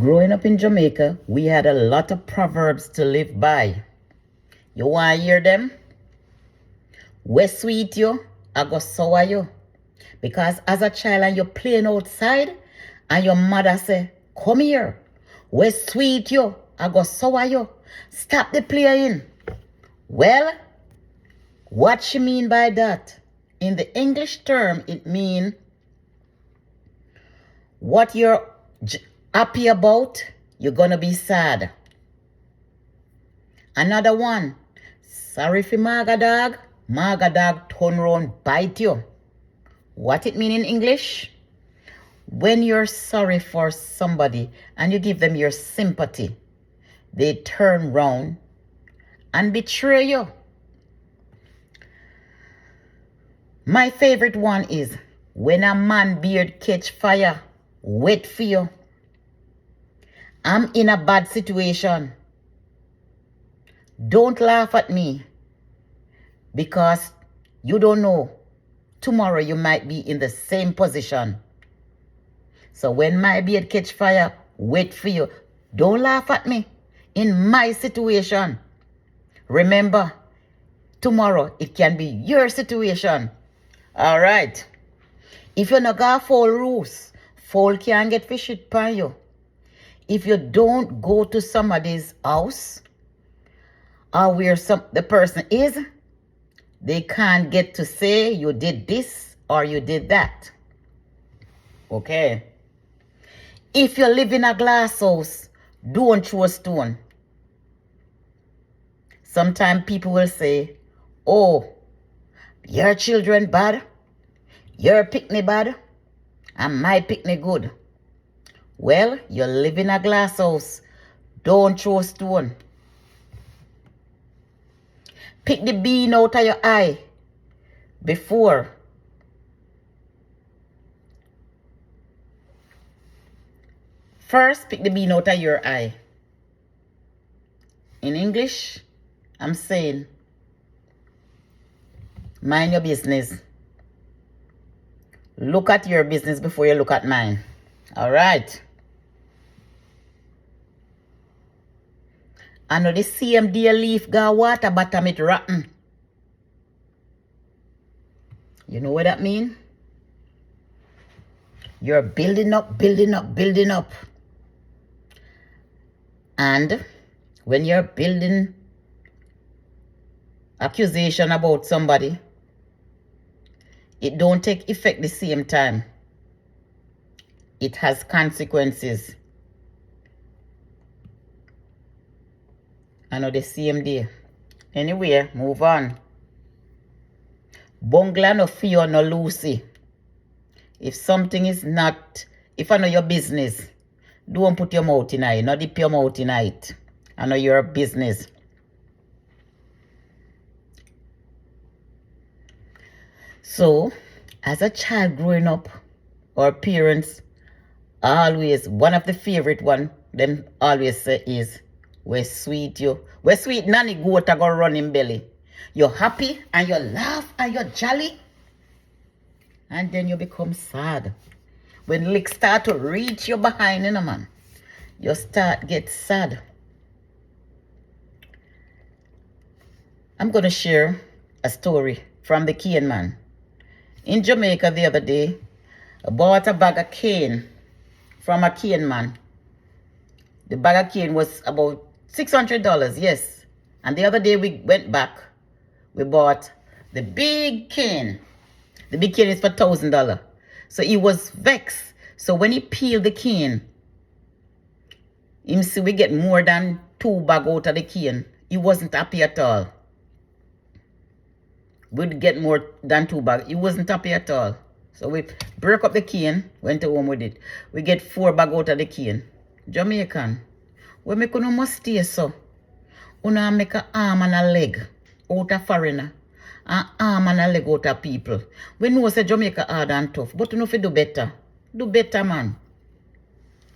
Growing up in Jamaica, we had a lot of proverbs to live by. You want to hear them? We sweet you, I go sour you. Because as a child and you're playing outside and your mother say, come here. We sweet you, I go sour you. Stop the playing. Well, what she mean by that? In the English term, it mean what you're happy about, you're gonna be sad. Another one, sorry for maga dog turn round bite you. What it mean in English? When you're sorry for somebody and you give them your sympathy, they turn round and betray you. My favorite one is, when a man beard catch fire, wait for you. I'm in a bad situation. Don't laugh at me, because you don't know. Tomorrow you might be in the same position. So when my beard catch fire, wait for you. Don't laugh at me in my situation. Remember, tomorrow it can be your situation. All right. If you're not gonna follow rules, fowl can't get fish it by you. If you don't go to somebody's house or where the person is, they can't get to say you did this or you did that. Okay. If you live in a glass house, don't throw a stone. Sometimes people will say, oh, your children bad, your picnic bad, and my picnic good. Well, you live in a glass house. Don't throw a stone. Pick the bean out of your eye before. First, pick the bean out of your eye. In English, I'm saying, mind your business. Look at your business before you look at mine. All right. I know the same dear leaf got water bottom it rotten. You know what that mean? You're building up. And when you're building accusation about somebody, it don't take effect the same time. It has consequences. I know the same day. Anyway, move on. Bungla no fear no Lucy. If something is not, if I know your business, don't put your mouth in it. Not dip your mouth in it. I know your business. So, as a child growing up, our parents always, one of the favorite one, them always say is, we sweet you. We sweet nanny goat a go run in belly. You're happy and you laugh and you're jolly. And then you become sad. When licks start to reach you behind, you know, man, you start get sad. I'm going to share a story from the cane man. In Jamaica the other day, I bought a bag of cane from a cane man. The bag of cane was about $600, yes. And the other day we went back. We bought the big cane. The big cane is for $1,000. So he was vexed. So when he peeled the cane, him see we get more than 2 bags out of the cane. He wasn't happy at all. We'd get more than 2 bags. He wasn't happy at all. So we broke up the cane, went home with it. We get 4 bags out of the cane. Jamaican, we make no must stay so. Una make an arm and a leg out of foreigner. An arm and a leg out of people. We know say Jamaica hard and tough, but you know if you do better. Do better, man.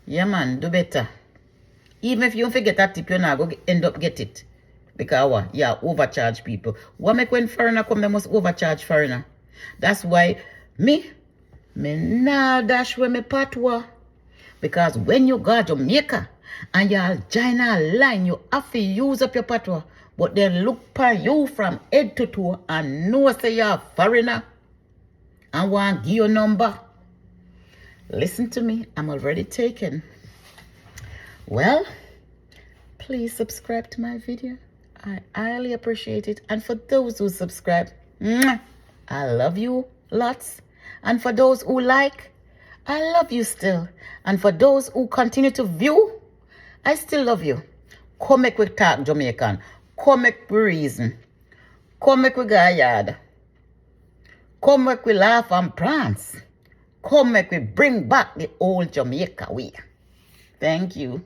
Yeah, man, do better. Even if you don't forget that tip, you're not going to end up get it. Because what? Yeah, overcharge people. What make when foreigner come, they must overcharge foreigner. That's why me nah dash with me patwa. Because when you go to Jamaica and you'll join a line, you have to use up your patrol. But they look for you from head to toe and know say you're a foreigner and want to give your number. Listen to me, I'm already taken. Well, please subscribe to my video. I highly appreciate it. And for those who subscribe, I love you lots. And for those who like, I love you still. And for those who continue to view, I still love you. Come make we talk Jamaican. Come make we reason. Come make we go yard. Come make we laugh and prance. Come make we bring back the old Jamaica way. Thank you.